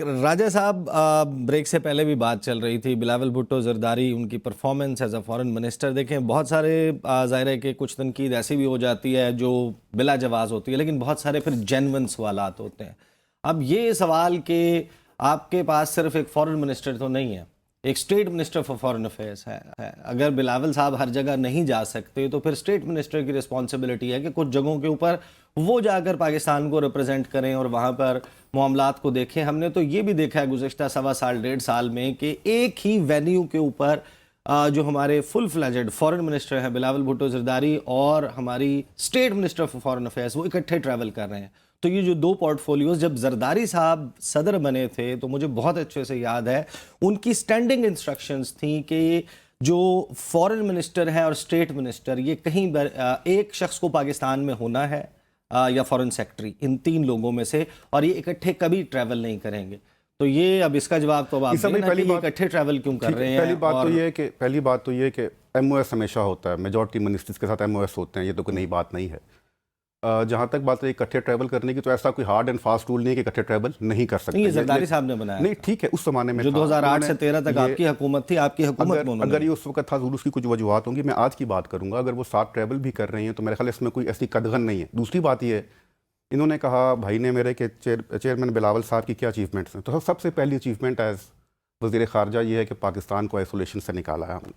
راجہ صاحب بریک سے پہلے بھی بات چل رہی تھی بلاول بھٹو زرداری ان کی performance as a foreign minister. دیکھیں بہت سارے ظاہر ہے کہ کچھ تنقید ایسی بھی ہو جاتی ہے جو بلا جواز ہوتی ہے، لیکن بہت سارے پھر جینون سوالات ہوتے ہیں. اب یہ سوال کہ آپ کے پاس صرف ایک فارن منسٹر تو نہیں ہے، ایک state minister for foreign affairs ہے. اگر بلاول صاحب ہر جگہ نہیں جا سکتے تو پھر اسٹیٹ منسٹر کی رسپانسبلٹی ہے کہ کچھ جگہوں کے اوپر وہ جا کر پاکستان کو ریپرزینٹ کریں اور وہاں پر معاملات کو دیکھیں. ہم نے تو یہ بھی دیکھا ہے گزشتہ 1.5 سال میں کہ ایک ہی وینیو کے اوپر جو ہمارے فل فلیجڈ فارن منسٹر ہیں بلاول بھٹو زرداری اور ہماری state minister for foreign affairs وہ اکٹھے ٹریول کر رہے ہیں. تو یہ جو دو پورٹ فولیوز، جب زرداری صاحب صدر بنے تھے تو مجھے بہت اچھے سے یاد ہے ان کی سٹینڈنگ انسٹرکشنز تھیں کہ جو فارن منسٹر ہے اور اسٹیٹ منسٹر یہ کہیں ایک شخص کو پاکستان میں ہونا ہے یا فارن سیکٹری، ان 3 لوگوں میں سے، اور یہ اکٹھے کبھی ٹریول نہیں کریں گے. تو یہ اب اس کا جواب تو آپ دیں نا کہ یہ اکٹھے ٹریول کیوں کر رہے ہیں. پہلی بات تو یہ کہ ایم او ایس ہمیشہ ہوتا ہے، میجورٹی منسٹرز کے ساتھ ایم او ایس ہوتے ہیں، یہ تو کوئی نئی بات نہیں ہے. جہاں تک بات ہے اکٹھے ٹریول کرنے کی، تو ایسا کوئی ہارڈ اینڈ فاسٹ رول نہیں ہے کہ اکٹھے ٹریول نہیں کر سکتے. یہ زرداری صاحب نے بنایا نہیں، ٹھیک ہے، اس زمانے میں جو 2008 سے 13 تک آپ کی حکومت تھی، آپ کی حکومت میں اگر یہ اس وقت تھا ضرور اس کی کچھ وجوہات ہوں گی. میں آج کی بات کروں گا. اگر وہ ساتھ ٹریول بھی کر رہے ہیں تو میرے خیال اس میں کوئی ایسی قدغن نہیں ہے. دوسری بات یہ ہے، انہوں نے کہا بھائی نے میرے کہ چیئرمین بلاول صاحب کی کیا اچیومنٹس ہیں. تو سب سے پہلی اچیومنٹ ایز وزیر خارجہ یہ ہے کہ پاکستان کو آئسولیشن سے نکالا ہے ہم نے.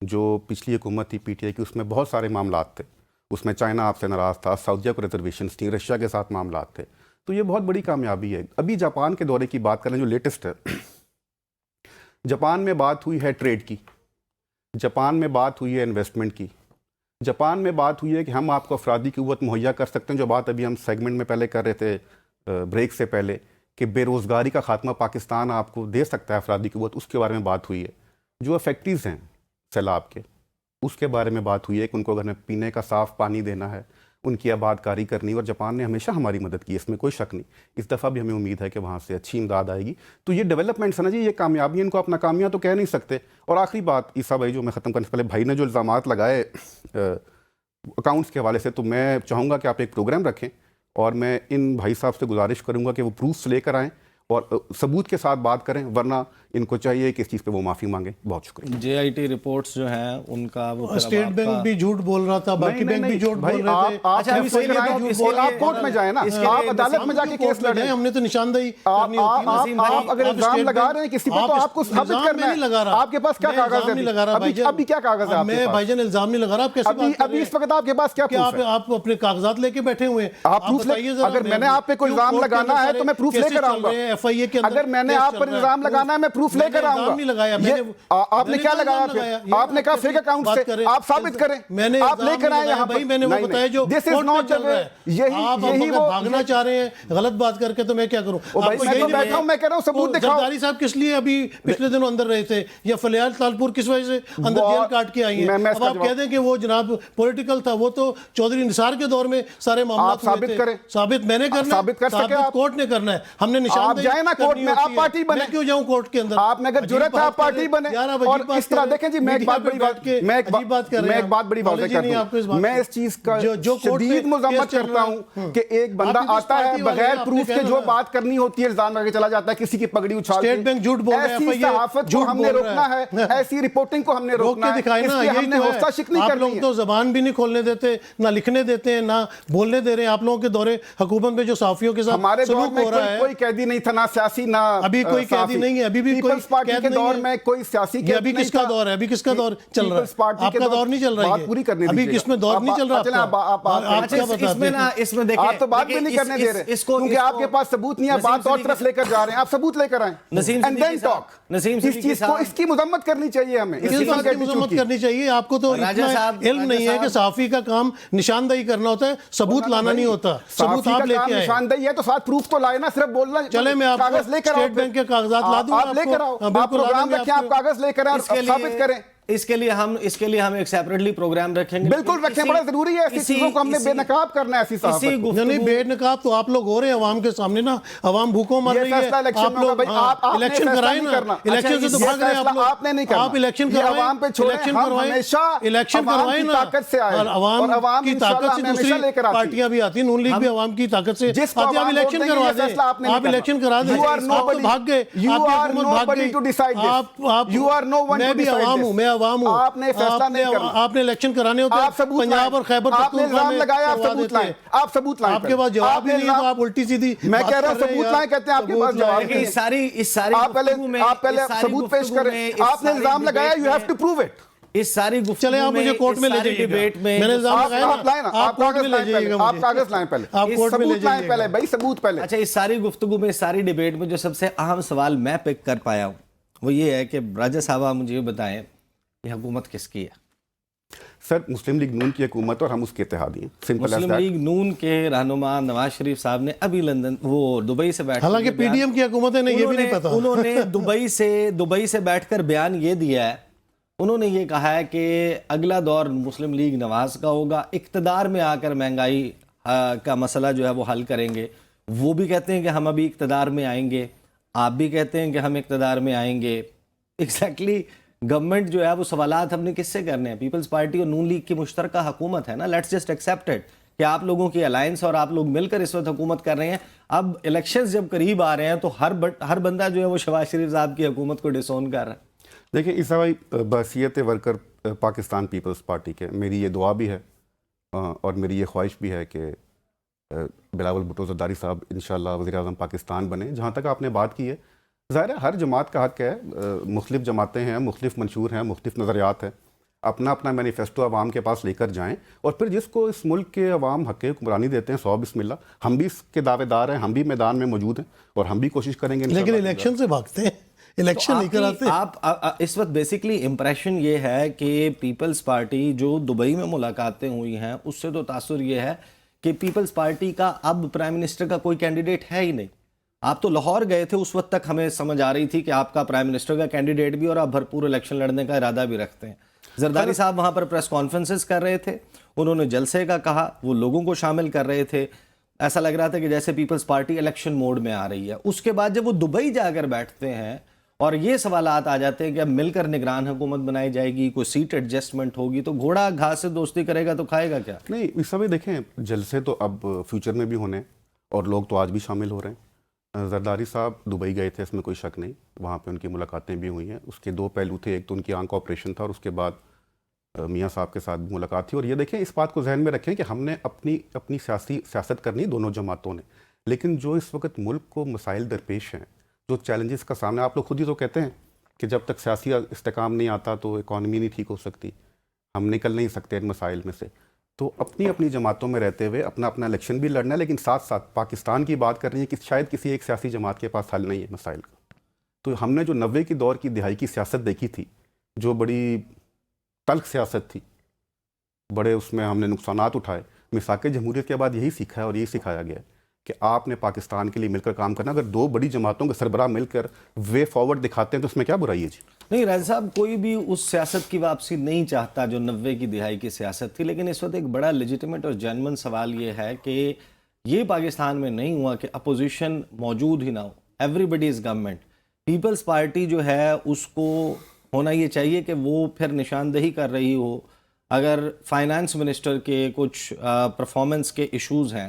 جو پچھلی حکومت تھی پی ٹی آئی کی، اس میں بہت سارے معاملات تھے. اس میں چائنا آپ سے ناراض تھا، سعودیہ کو ریزرویشنس تھیں، رشیا کے ساتھ معاملات تھے. تو یہ بہت بڑی کامیابی ہے. ابھی جاپان کے دورے کی بات کریں جو لیٹسٹ ہے، جاپان میں بات ہوئی ہے ٹریڈ کی، جاپان میں بات ہوئی ہے انویسٹمنٹ کی، جاپان میں بات ہوئی ہے کہ ہم آپ کو افرادی قوت مہیا کر سکتے ہیں. جو بات ابھی ہم سیگمنٹ میں پہلے کر رہے تھے بریک سے پہلے کہ بے روزگاری کا خاتمہ پاکستان آپ کو دے سکتا ہے افرادی قوت، اس کے بارے میں بات ہوئی ہے. جو فیکٹریز ہیں سیلاب کے، اس کے بارے میں بات ہوئی ہے کہ ان کو اگر پینے کا صاف پانی دینا ہے، ان کی آباد کاری کرنی. اور جاپان نے ہمیشہ ہماری مدد کی، اس میں کوئی شک نہیں. اس دفعہ بھی ہمیں امید ہے کہ وہاں سے اچھی امداد آئے گی. تو یہ ڈیولپمنٹس ہے نا جی، یہ کامیابی، ان کو اپنا کامیاب تو کہہ نہیں سکتے. اور آخری بات عیسیٰ بھائی، جو میں ختم کرنے سے پہلے بھائی نے جو الزامات لگائے اکاؤنٹس کے حوالے سے، تو میں چاہوں گا کہ آپ ایک پروگرام رکھیں اور میں ان بھائی صاحب سے گزارش کروں گا کہ وہ پروفس لے کر آئیں اور ثبوت کے ساتھ بات کریں، ورنہ ان کو چاہیے کہ اس چیز پہ وہ معافی مانگیں. بہت شکریہ. جے آئی ٹی رپورٹس جو ہیں ان کا وہ اسٹیٹ بینک بھی جھوٹ بول رہا تھا، باقی بینک بھی جھوٹ بول رہے تھے. آپ کورٹ میں جائیں نا، آپ عدالت میں جا کے کیس لڑیں. ہم نے تو نشاندہی کرنی ہوتی ہے. آپ اگر الزام لگا رہے ہیں کسی پہ تو آپ کو ثابت کرنا ہے. آپ کے پاس کیا کاغذ ہے؟ ابھی کیا کاغذ ہے؟ میں بھائی جان الزام نہیں لگا رہا. آپ کیسے بات ابھی اس وقت آپ کے پاس کیا پروف ہے؟ آپ اپنے کاغذات لے کے بیٹھے ہوئے ہیں. آپ پروف لے. اگر میں نے آپ پہ کوئی الزام لگانا ہے تو میں پروف لے کر آؤں گا. ایف آئی اے کے اندر اگر میں نے آپ پر الزام لگانا ہے میں پروف لے کر آؤں گا. آپ نے کیا لگایا پھر؟ آپ نے کہا فیک اکاؤنٹ سے، آپ ثابت کریں. آپ لے کر آئے یہاں پر. میں نے وہ بتایا جو آپ بھاگنا چاہ رہے ہیں غلط بات کر کے، تو میں کیا کروں؟ میں کہہ رہا ہوں ثبوت دکھاؤ. زرداری صاحب کس لیے ابھی پچھلے دنوں اندر رہے تھے، یا فلیال تالپور کس وجہ سے اندر جیل کاٹ کے آئی ہیں؟ اب آپ کہہ دیں کہ وہ جناب پولیٹیکل تھا، وہ تو چودھری نثار کے دور میں سارے معاملات ہوئے تھے. ثابت میں نے کرنا ہے، ثابت کورٹ نے کرنا ہے. ہم نے نشاندہی جائیں نا کورٹ میں، آپ پارٹی بنے. میں کیوں جاؤں کورٹ کے اندر؟ آپ نے اگر جرأت ہے آپ پارٹی بنے. اور اس طرح دیکھیں جی، میں ایک بات بڑی واضح کرتا ہوں، میں اس چیز کا شدید مذمت کرتا ہوں کہ ایک بندہ آتا ہے بغیر پروف کے جو بات کرنی ہوتی ہے الزام لگا کے چلا جاتا ہے، کسی کی پگڑی اچھال کے. ایسی صحافت کو ہم نے روکنا ہے، ایسی رپورٹنگ کو ہم نے روکنا ہے. اس لیے ہم نے حوصلہ شکنی کرنی ہے. آپ لوگ تو زبان بھی نہیں کھولنے دیتے، نہ لکھنے دیتے ہیں، نہ بولنے دے رہے ہیں. آپ لوگوں کے دورے حکومت میں جو صحافیوں کے ساتھ سلوک ہو رہا ہے، کوئی قیدی نہیں تھا، نہ سیاسی نہ ابھی کوئی قیدی نہیں ہے. ابھی بھی کوئی پارٹی کے دور میں کوئی سیاسی قید نہیں تھا. ابھی کس کا دور ہے؟ ابھی کس کا دور چل رہا ہے؟ آپ کا دور نہیں چل رہا ہے. ابھی کس میں دور نہیں چل رہا آپ کیا بتاتے ہیں؟ اس میں دیکھیں، آپ تو بات بھی نہیں کرنے دے رہے کیونکہ آپ کے پاس ثبوت نہیں ہے. بات اور طرف لے کر جا رہے ہیں. آپ ثبوت لے کر آئیں. اس چیز کو، اس کی مذمت کرنی چاہیے ہمیں. اس بات کی مذمت کرنی چاہیے. آپ کو تو اتنا علم نہیں ہے کہ صحافی کا کام نشاندہی کرنا ہوتا ہے، ثبوت لانا نہیں ہوتا. ثبوت آپ لے کے آئے. نشاندہی ہے تو ساتھ پروف تو لائے نا، صرف بولنا. چلے میں آپ کو اسٹیٹ بینک کے کاغذات لا دوں گا. آپ لے کر آؤ. آپ پروگرام رکھیں، آپ کاغذ لے کر آئیں اور ثابت کریں. اس کے لیے ہم ایک سیپریٹلی پروگرام رکھیں گے. بالکل رکھیں, بڑا ضروری ہے. ایسی چیزوں کو ہم نے بے نقاب کرنا ہے. ایسی صاحب نہیں, بے نقاب تو آپ لوگ ہو رہے ہیں عوام کے سامنے نا, عوام بھوکوں مر رہی ہے. آپ لوگ الیکشن کرائیں نا, الیکشن سے تو بھاگ رہے ہیں آپ نے نہیں کرنا. آپ الیکشن کروائیں, عوام پہ چھوڑیں, ہم ہمیشہ الیکشن کروائیں نا. اور عوام کی طاقت سے دوسری پارٹیاں بھی آتی ہیں, نون لیگ بھی عوام کی طاقت سے آتی ہے. آپ الیکشن کروا دیں, آپ الیکشن کرا دیں. آپ تو بھاگ گئے, آپ کی حکومت بھاگ گئی. میں بھی عوام ہوں, میں عوام ہوں. آپ نے فیصلہ نہیں کرنا. آپ نے الیکشن کرانے ہوتے ہیں پنجاب اور خیبر پختونخوا میں, آپ ثبوت لائیں. آپ ثبوت لائیں. آپ کے پاس جواب ہی نہیں ہے تو آپ الٹی سیدھی میں کہہ رہا ہوں ثبوت لائیں. کہتے ہیں آپ کے پاس جواب نہیں. آپ پہلے ثبوت پیش کریں. آپ نے الزام لگایا, you have to prove it. اس ساری گفتگو چلے آپ مجھے کورٹ میں لے جائیے ڈیبیٹ میں میں نے الزام لگایا نا, آپ کورٹ میں لے جائیے گا. آپ کاغذ لائیں پہلے, آپ کورٹ میں لے ثبوت لائیں جائیے پہلے گا. بھائی, ثبوت پہلے. اچھا, اس ساری گفتگو میں, اس ساری ڈیبیٹ میں جو سب سے اہم سوال میں پک کر پایا ہوں وہ یہ ہے کہ راجہ صاحبہ مجھے یہ بتائیں یہ حکومت کس کی ہے؟ سر, مسلم لیگ نون کی حکومت اور ہم اس کے اتحادی ہیں. سمپل ایز مسلم لیگ نون کے رہنما نواز شریف صاحب نے ابھی لندن وہ دبئی سے بیٹھ, حالانکہ پی ڈی ایم کی حکومت ہے, نہیں یہ بھی نہیں پتا. انہوں نے دبئی سے بیٹھ کر بیان یہ دیا ہے, انہوں نے یہ کہا ہے کہ اگلا دور مسلم لیگ نواز کا ہوگا, اقتدار میں آ کر مہنگائی کا مسئلہ جو ہے وہ حل کریں گے. وہ بھی کہتے ہیں کہ ہم ابھی اقتدار میں آئیں گے, آپ بھی کہتے ہیں کہ ہم اقتدار میں آئیں گے. ایگزیکٹلی گورنمنٹ جو ہے وہ سوالات ہم نے کس سے کرنے ہیں؟ پیپلز پارٹی اور نون لیگ کی مشترکہ حکومت ہے نا. لیٹس جسٹ ایکسیپٹ اٹ کہ آپ لوگوں کی الائنس اور آپ لوگ مل کر اس وقت حکومت کر رہے ہیں. اب الیکشنز جب قریب آ رہے ہیں تو ہر بندہ جو ہے وہ شہباز شریف صاحب کی حکومت کو ڈسون کر رہا ہے. دیکھیں عیسیٰ بھائی, بحیثیت ورکر پاکستان پیپلز پارٹی کے میری یہ دعا بھی ہے اور میری یہ خواہش بھی ہے کہ بلاول بھٹو زرداری صاحب انشاءاللہ وزیر اعظم پاکستان بنے. جہاں تک آپ نے بات کی ہے, ظاہر ہے ہر جماعت کا حق ہے, مختلف جماعتیں ہیں, مختلف منشور ہیں, مختلف نظریات ہیں, اپنا اپنا مینیفیسٹو عوام کے پاس لے کر جائیں اور پھر جس کو اس ملک کے عوام حق حکمرانی دیتے ہیں, سو بسم اللہ. ہم بھی اس کے دعوے دار ہیں, ہم بھی میدان میں موجود ہیں اور ہم بھی کوشش کریں گے. لیکن الیکشن سے بھاگتے ہیں, الیکشن نہیں کراتے. آپ اس وقت بیسکلی امپریشن یہ ہے کہ پیپلز پارٹی جو دبئی میں ملاقاتیں ہوئی ہیں اس سے تو تاثر یہ ہے کہ پیپلز پارٹی کا اب پرائم منسٹر کا کوئی کینڈیڈیٹ ہے ہی نہیں. آپ تو لاہور گئے تھے, اس وقت تک ہمیں سمجھ آ رہی تھی کہ آپ کا پرائم منسٹر کا کینڈیڈیٹ بھی اور آپ بھرپور الیکشن لڑنے کا ارادہ بھی رکھتے ہیں. زرداری صاحب وہاں پر پریس کانفرنسز کر رہے تھے, انہوں نے جلسے کا کہا, وہ لوگوں کو شامل کر رہے تھے. ایسا لگ رہا تھا کہ جیسے پیپلز پارٹی الیکشن موڈ میں آ رہی ہے. اس کے بعد جب وہ دبئی جا کر بیٹھتے ہیں اور یہ سوالات آ جاتے ہیں کہ اب مل کر نگران حکومت بنائی جائے گی, کوئی سیٹ ایڈجسٹمنٹ ہوگی, تو گھوڑا گھاس سے دوستی کرے گا تو کھائے گا کیا؟ نہیں, اس سمے دیکھیں جلسے تو اب فیوچر میں بھی ہونے اور لوگ تو آج بھی شامل ہو رہے ہیں. زرداری صاحب دبئی گئے تھے, اس میں کوئی شک نہیں, وہاں پہ ان کی ملاقاتیں بھی ہوئی ہیں. اس کے دو پہلو تھے, ایک تو ان کی آنکھ آپریشن تھا اور اس کے بعد میاں صاحب کے ساتھ بھی ملاقات تھی. اور یہ دیکھیں, اس بات کو ذہن میں رکھیں کہ ہم نے اپنی سیاست کرنی دونوں جماعتوں نے, لیکن جو اس وقت ملک کو مسائل درپیش ہیں, جو چیلنجز کا سامنا, آپ لوگ خود ہی تو کہتے ہیں کہ جب تک سیاسی استحکام نہیں آتا تو اکانومی نہیں ٹھیک ہو سکتی, ہم نکل نہیں سکتے ان مسائل میں سے. تو اپنی جماعتوں میں رہتے ہوئے اپنا الیکشن بھی لڑنا ہے, لیکن ساتھ ساتھ پاکستان کی بات کر رہی ہے کہ شاید کسی ایک سیاسی جماعت کے پاس حل نہیں ہے مسائل کا. تو ہم نے جو 90 کی دور کی دہائی کی سیاست دیکھی تھی, جو بڑی تلخ سیاست تھی, بڑے اس میں ہم نے نقصانات اٹھائے, میثاق جمہوریت کے بعد یہی سیکھا ہے اور یہی سکھایا گیا ہے کہ آپ نے پاکستان کے لیے مل کر کام کرنا. اگر دو بڑی جماعتوں کے سربراہ مل کر وے فارورڈ دکھاتے ہیں تو اس میں کیا برائی ہے جی؟ نہیں راجہ صاحب, کوئی بھی اس سیاست کی واپسی نہیں چاہتا جو 90 کی دہائی کی سیاست تھی, لیکن اس وقت ایک بڑا لیجیٹیمیٹ اور جینوئن سوال یہ ہے کہ یہ پاکستان میں نہیں ہوا کہ اپوزیشن موجود ہی نہ ہو. Everybody is government. Peoples Party جو ہے اس کو ہونا یہ چاہیے کہ وہ پھر نشاندہی کر رہی ہو. اگر فائنانس منسٹر کے کچھ پرفارمنس کے ایشوز ہیں,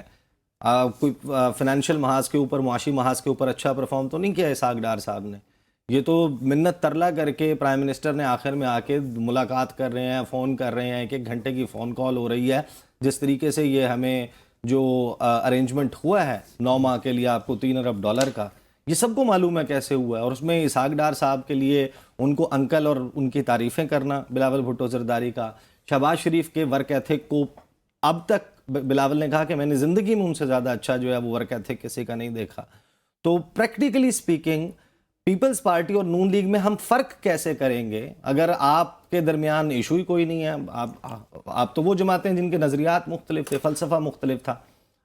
کوئی فنانشل محاذ کے اوپر, معاشی محاذ کے اوپر اچھا پرفارم تو نہیں کیا اسحاق ڈار صاحب نے. یہ تو منت ترلا کر کے پرائم منسٹر نے آخر میں آ کے ملاقات کر رہے ہیں, فون کر رہے ہیں, 1 گھنٹے کی فون کال ہو رہی ہے. جس طریقے سے یہ ہمیں جو ارینجمنٹ ہوا ہے 9 ماہ کے لیے آپ کو $3 ارب کا, یہ سب کو معلوم ہے کیسے ہوا ہے. اور اس میں اسحاق ڈار صاحب کے لیے ان کو انکل اور ان کی تعریفیں کرنا بلاول بھٹو زرداری کا, شہباز شریف کے ورک ایتھک کو اب تک بلاول نے کہا کہ میں نے زندگی میں ان سے زیادہ اچھا جو ہے وہ ورک ایتھک کسی کا نہیں دیکھا. تو پریکٹیکلی سپیکنگ پیپلز پارٹی اور نون لیگ میں ہم فرق کیسے کریں گے اگر آپ کے درمیان ایشو ہی کوئی نہیں ہے؟ آپ تو وہ جماعتیں جن کے نظریات مختلف تھے, فلسفہ مختلف تھا,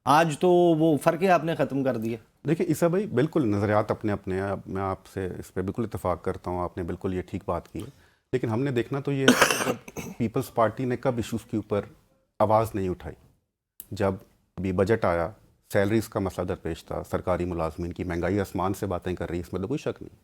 آج تو وہ فرق آپ نے ختم کر دیے. دیکھیں عیسیٰ بھائی, بالکل نظریات اپنے ہیں, میں آپ سے اس پہ بالکل اتفاق کرتا ہوں, آپ نے بالکل یہ ٹھیک بات کی ہے. لیکن ہم نے دیکھنا تو یہ ہے کہ جب پیپلز پارٹی نے کب ایشوز کے اوپر آواز نہیں اٹھائی، جب ابھی بجٹ آیا، سیلریز کا مسئلہ درپیش تھا، سرکاری ملازمین کی مہنگائی آسمان سے باتیں کر رہی ہے، اس میں تو کوئی شک نہیں.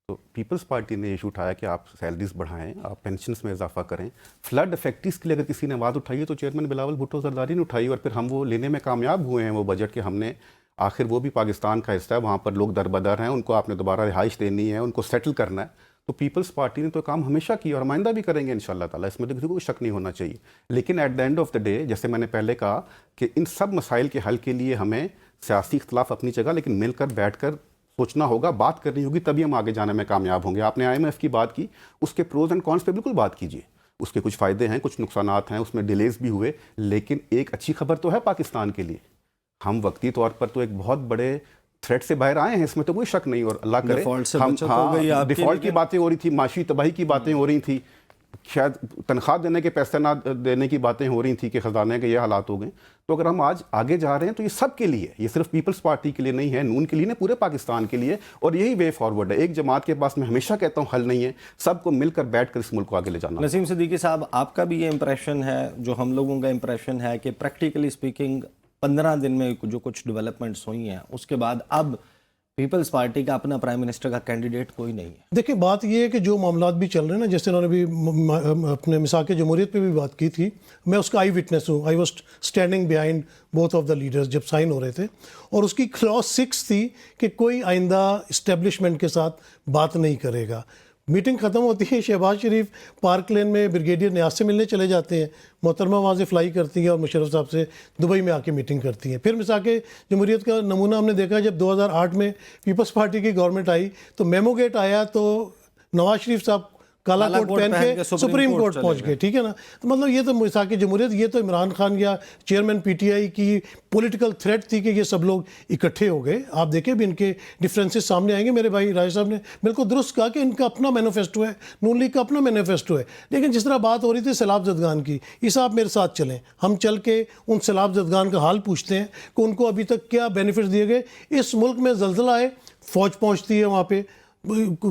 تو پیپلز پارٹی نے ایشو اٹھایا کہ آپ سیلریز بڑھائیں، آپ پینشنز میں اضافہ کریں. فلڈ افیکٹیز کے لیے اگر کسی نے آواز اٹھائی ہے تو چیئرمین بلاول بھٹو زرداری نے اٹھائی، اور پھر ہم وہ لینے میں کامیاب ہوئے ہیں وہ بجٹ کے. ہم نے آخر وہ بھی پاکستان کا حصہ ہے، وہاں پر لوگ دربدر ہیں، ان کو آپ نے دوبارہ رہائش دینی ہے، ان کو سیٹل کرنا ہے. تو پیپلز پارٹی نے تو کام ہمیشہ کیا اور آئندہ بھی کریں گے انشاءاللہ تعالیٰ، اس میں تو کسی کو کوئی شک نہیں ہونا چاہیے. لیکن at the end of the day, جیسے میں نے پہلے کہا کہ ان سب مسائل کے حل کے لیے ہمیں سیاسی اختلاف اپنی جگہ، لیکن مل کر بیٹھ کر سوچنا ہوگا، بات کرنی ہوگی، تبھی ہم آگے جانے میں کامیاب ہوں گے. آپ نے IMF کی بات کی، اس کے پروز اینڈ کونس پہ بالکل بات کیجیے. اس کے کچھ فائدے ہیں، کچھ نقصانات ہیں، اس میں ڈیلیز بھی ہوئے، لیکن ایک اچھی خبر تو ہے پاکستان کے لیے. ہم وقتی طور پر تو ایک بہت بڑے تھریٹ سے باہر آئے ہیں، اس میں تو کوئی شک نہیں. اور اللہ کرے ڈیفالٹ کی باتیں ہو رہی تھی، معاشی تباہی کی باتیں ہو رہی تھیں، شاید تنخواہ دینے کے پیسے نہ دینے کی باتیں ہو رہی تھیں کہ خزانے کے یہ حالات ہو گئے. تو اگر ہم آج آگے جا رہے ہیں تو یہ سب کے لیے، یہ صرف پیپلز پارٹی کے لیے نہیں ہے، نون کے لیے نہیں، پورے پاکستان کے لیے. اور یہی وے فارورڈ ہے. ایک جماعت کے پاس، میں ہمیشہ کہتا ہوں، حل نہیں ہے، سب کو مل کر بیٹھ کر اس ملک کو آگے لے جانا. نسیم صدیقی صاحب، آپ کا بھی یہ امپریشن ہے، جو ہم لوگوں کا امپریشن ہے، کہ پریکٹیکلی اسپیکنگ 15 دن میں جو کچھ ڈیولپمنٹس ہوئی ہیں، اس کے بعد اب پیپلز پارٹی کا اپنا پرائم منسٹر کا کینڈیڈیٹ کوئی نہیں ہے؟ دیکھیں، بات یہ ہے کہ جو معاملات بھی چل رہے ہیں نا، جیسے انہوں نے بھی اپنے مساق جمہوریت پہ بھی بات کی تھی، میں اس کا آئی وٹنس ہوں. I was standing behind both of the leaders جب سائن ہو رہے تھے. اور اس کی کلاس 6 تھی کہ کوئی آئندہ اسٹیبلشمنٹ کے ساتھ بات نہیں کرے گا. میٹنگ ختم ہوتی ہے، شہباز شریف پارک لین میں بریگیڈیئر نیاز سے ملنے چلے جاتے ہیں، محترمہ وہاں سے فلائی کرتی ہیں اور مشرف صاحب سے دبئی میں آ کے میٹنگ کرتی ہیں. پھر مساق جمہوریت کا نمونہ ہم نے دیکھا، جب 2008 میں پیپلز پارٹی کی گورنمنٹ آئی تو میمو گیٹ آیا تو نواز شریف صاحب کالا کوٹ پہن کے سپریم کورٹ پہنچ گئے. ٹھیک ہے نا. تو مطلب یہ تو مساق جمہوریت، یہ تو عمران خان یا چیئرمین PTI کی پولیٹیکل تھریٹ تھی کہ یہ سب لوگ اکٹھے ہو گئے. آپ دیکھیں بھی ان کے ڈفرینسز سامنے آئیں گے. میرے بھائی راجہ صاحب نے بالکل درست کہا کہ ان کا اپنا مینیفیسٹو ہے، نون لیگ کا اپنا مینیفیسٹو ہے. لیکن جس طرح بات ہو رہی تھی سیلاب زدگان کی، اس آپ میرے ساتھ چلیں، ہم چل کے ان سیلاب زدگان کا حال پوچھتے ہیں کہ ان کو ابھی تک کیا بینیفٹس دیے گئے. اس ملک میں زلزلہ آئے، فوج پہنچتی ہے وہاں پہ،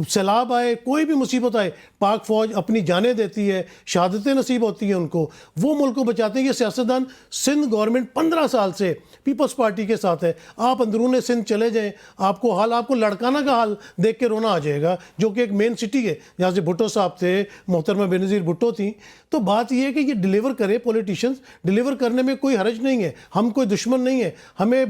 سیلاب آئے، کوئی بھی مصیبت آئے، پاک فوج اپنی جانیں دیتی ہے، شہادتیں نصیب ہوتی ہیں ان کو، وہ ملک کو بچاتے ہیں. یہ سیاستدان، سندھ گورنمنٹ 15 سال سے پیپلز پارٹی کے ساتھ ہے. آپ اندرون سندھ چلے جائیں، آپ کو لڑکانہ کا حال دیکھ کے رونا آ جائے گا، جو کہ ایک مین سٹی ہے جہاں سے بھٹو صاحب تھے، محترمہ بینظیر بھٹو تھیں. تو بات یہ ہے کہ یہ ڈیلیور کرے، پولیٹیشنز ڈیلیور کرنے میں کوئی حرج نہیں ہے. ہم کوئی دشمن نہیں ہے، ہمیں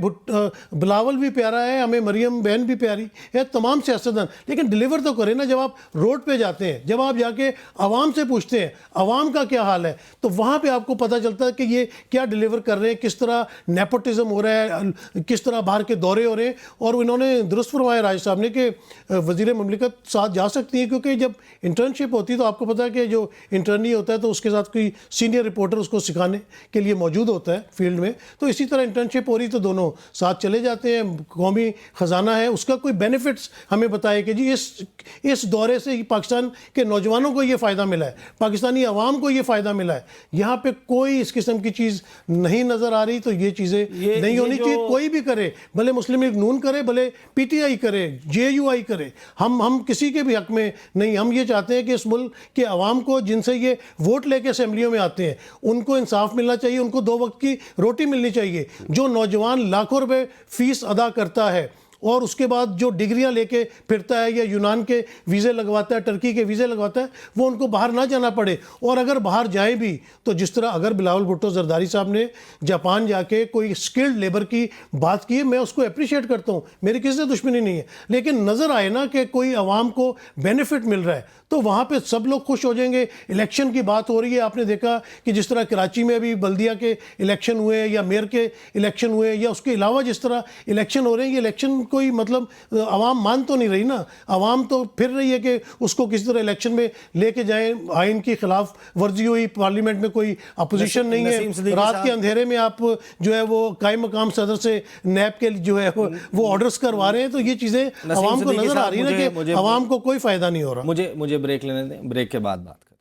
بلاول بھی پیارا ہے، ہمیں مریم بہن بھی پیاری ہے، تمام سیاستدان، لیکن ڈیلیور تو کریں نا. جب آپ روڈ پہ جاتے ہیں، جب آپ جا کے عوام سے پوچھتے ہیں عوام کا کیا حال ہے، تو وہاں پہ آپ کو پتہ چلتا ہے کہ یہ کیا ڈیلیور کر رہے ہیں، کس طرح نیپوٹزم ہو رہا ہے، کس طرح باہر کے دورے ہو رہے ہیں. اور انہوں نے درست فرمایا راج صاحب نے کہ وزیر مملکت ساتھ جا سکتی ہیں، کیونکہ جب انٹرنشپ ہوتی ہے تو آپ کو پتہ ہے کہ جو انٹرنی ہوتا ہے تو اس کے ساتھ کوئی سینئر رپورٹر اس کو سکھانے کے لیے موجود ہوتا ہے فیلڈ میں. تو اسی طرح انٹرنشپ ہو رہی تو دونوں ساتھ چلے جاتے ہیں. قومی خزانہ ہے، اس کا کوئی بینیفٹس ہمیں بتائے کہ جی اس دورے سے پاکستان کے نوجوانوں کو یہ فائدہ ملا ہے، پاکستانی عوام کو یہ فائدہ ملا ہے. یہاں پہ کوئی اس قسم کی چیز نہیں نظر آ رہی. تو یہ چیزیں نہیں ہونی چاہیے. کوئی بھی کرے، بھلے مسلم لیگ نون کرے، بھلے PTI کرے، JUI کرے، ہم کسی کے بھی حق میں نہیں. ہم یہ چاہتے ہیں کہ اس ملک کے عوام کو، جن سے یہ ووٹ لے کے اسمبلیوں میں آتے ہیں، ان کو انصاف ملنا چاہیے، ان کو 2 وقت کی روٹی ملنی چاہیے. جو نوجوان لاکھوں روپے فیس ادا کرتا ہے اور اس کے بعد جو ڈگریاں لے کے پھرتا ہے، یا یونان کے ویزے لگواتا ہے، ٹرکی کے ویزے لگواتا ہے، وہ ان کو باہر نہ جانا پڑے. اور اگر باہر جائیں بھی تو جس طرح اگر بلاول بھٹو زرداری صاحب نے جاپان جا کے کوئی اسکلڈ لیبر کی بات کی ہے، میں اس کو اپریشیٹ کرتا ہوں، میری کسی سے دشمنی نہیں ہے. لیکن نظر آئے نا کہ کوئی عوام کو بینیفٹ مل رہا ہے تو وہاں پہ سب لوگ خوش ہو جائیں گے. الیکشن کی بات ہو رہی ہے، آپ نے دیکھا کہ جس طرح کراچی میں ابھی بلدیہ کے الیکشن ہوئے یا میئر کے الیکشن ہوئے، یا اس کے علاوہ جس طرح الیکشن ہو رہے ہیں، یہ الیکشن کوئی مطلب عوام مان تو نہیں رہی نا. عوام تو پھر رہی ہے کہ اس کو کسی طرح الیکشن میں لے کے جائیں. آئین کی خلاف ورزی ہوئی، پارلیمنٹ میں کوئی اپوزیشن نہیں ہے، رات کے اندھیرے میں آپ جو ہے وہ قائم مقام صدر سے نیب کے جو ہے وہ آرڈرز کروا رہے ہیں. تو یہ چیزیں عوام کو نظر آ رہی ہے نا کہ عوام کو کوئی فائدہ نہیں ہو رہا. مجھے بریک لینے دیں، بریک کے بعد بات